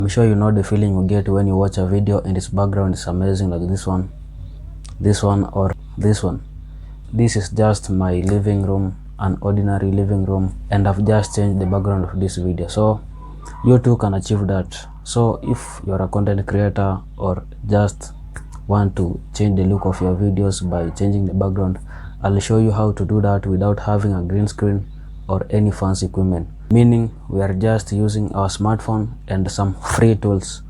I'm sure you know the feeling you get when you watch a video and its background is amazing, like this one, or this one. This is just my living room, an ordinary living room, and I've just changed the background of this video. So you too can achieve that. So if you're a content creator or just want to change the look of your videos by changing the background, I'll show you how to do that without having a green screen or any fancy equipment, meaning we are just using our smartphone and some free tools,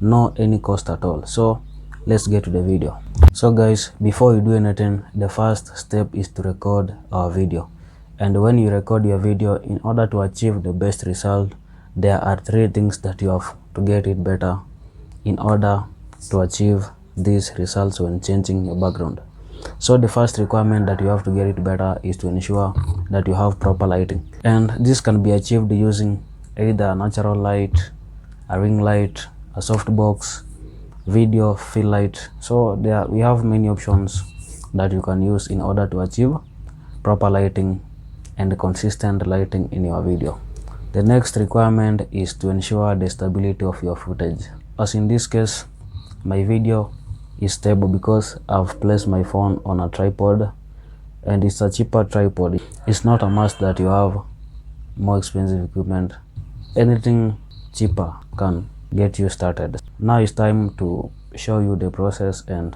no any cost at all. So let's get to the video. So guys, before you do anything, the first step is to record our video. And when you record your video, in order to achieve the best result, there are 3 things that you have to get it better in order to achieve these results when changing your background. So the first requirement that you have to get it better is to ensure that you have proper lighting, and this can be achieved using either natural light, a ring light, a softbox, video fill light. So we have many options that you can use in order to achieve proper lighting and consistent lighting in your video. The next requirement is to ensure the stability of your footage. As in this case, my video is stable because I've placed my phone on a tripod, and it's a cheaper tripod. It's not a must that you have more expensive equipment. Anything cheaper can get you started. Now it's time to show you the process, and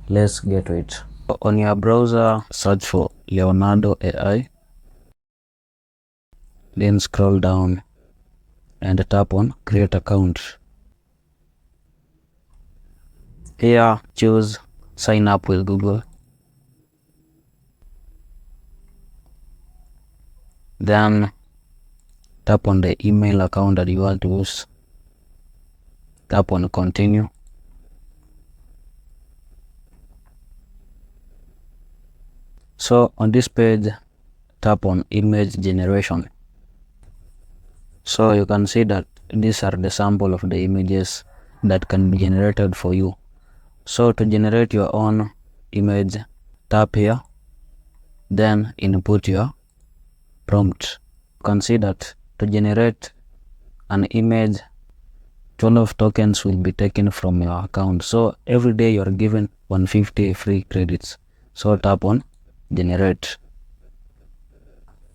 let's get to it. On your browser, search for Leonardo AI, then scroll down and tap on create account. Here choose sign up with Google, then tap on the email account that you want to use, tap on continue, so on this page tap on image generation. So you can see that these are the sample of the images that can be generated for you. So to generate your own image, tap here, then input your prompt. You can see that to generate an image, 12 tokens will be taken from your account. So every day you are given 150 free credits. So tap on generate.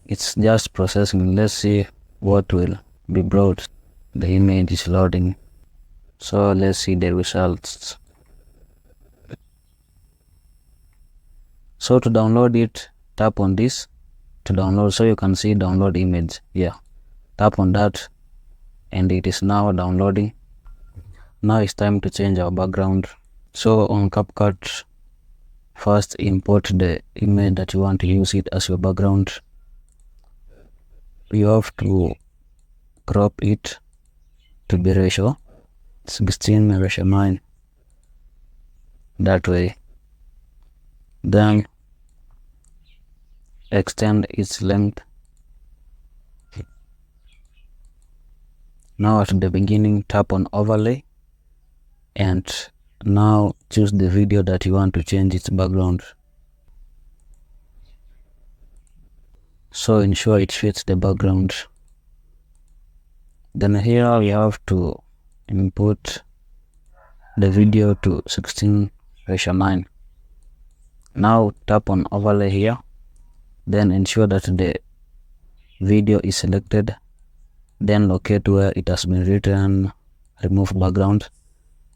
It's just processing. Let's see what will be brought. The image is loading. So let's see the results. So to download it, tap on this to download. So you can see download image. Yeah, tap on that and it is now downloading. Now it's time to change our background. So on CapCut, first import the image that you want to use it as your background. You have to crop it to be ratio 16 ratio 9, that way. Then extend its length. Now at the beginning tap on overlay, and now choose the video that you want to change its background. So ensure it fits the background. Then here we have to input the video to 16 ratio 9. Now tap on overlay here, then ensure that the video is selected, then locate where it has been written remove background,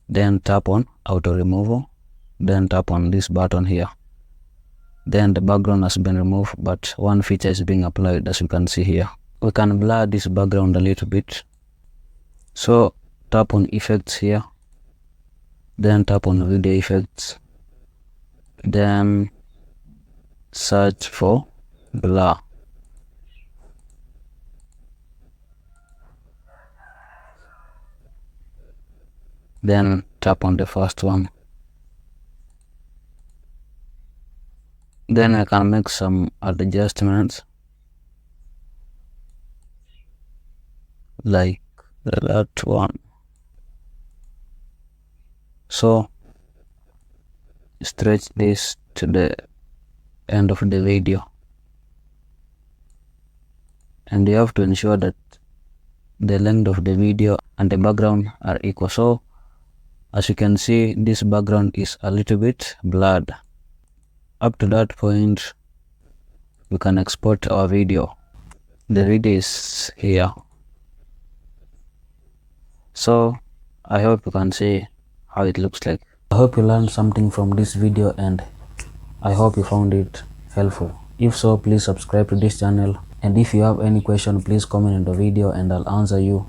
then tap on auto removal, then tap on this button here. Then the background has been removed, but one feature is being applied, as you can see here. We can blur this background a little bit. So tap on effects here, then tap on video effects, then search for blur. Then tap on the first one. Then I can make some adjustments, like that one. So stretch this to the end of the video, and you have to ensure that the length of the video and the background are equal. So as you can see, this background is a little bit blurred. Up to that point, we can export our video. The video is here. So I hope you can see how it looks like. I hope you learned something from this video and I hope you found it helpful. If so, please subscribe to this channel, and if you have any question, please comment in the video and I'll answer you,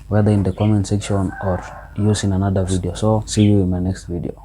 whether in the comment section or use in another video. So see you in my next video.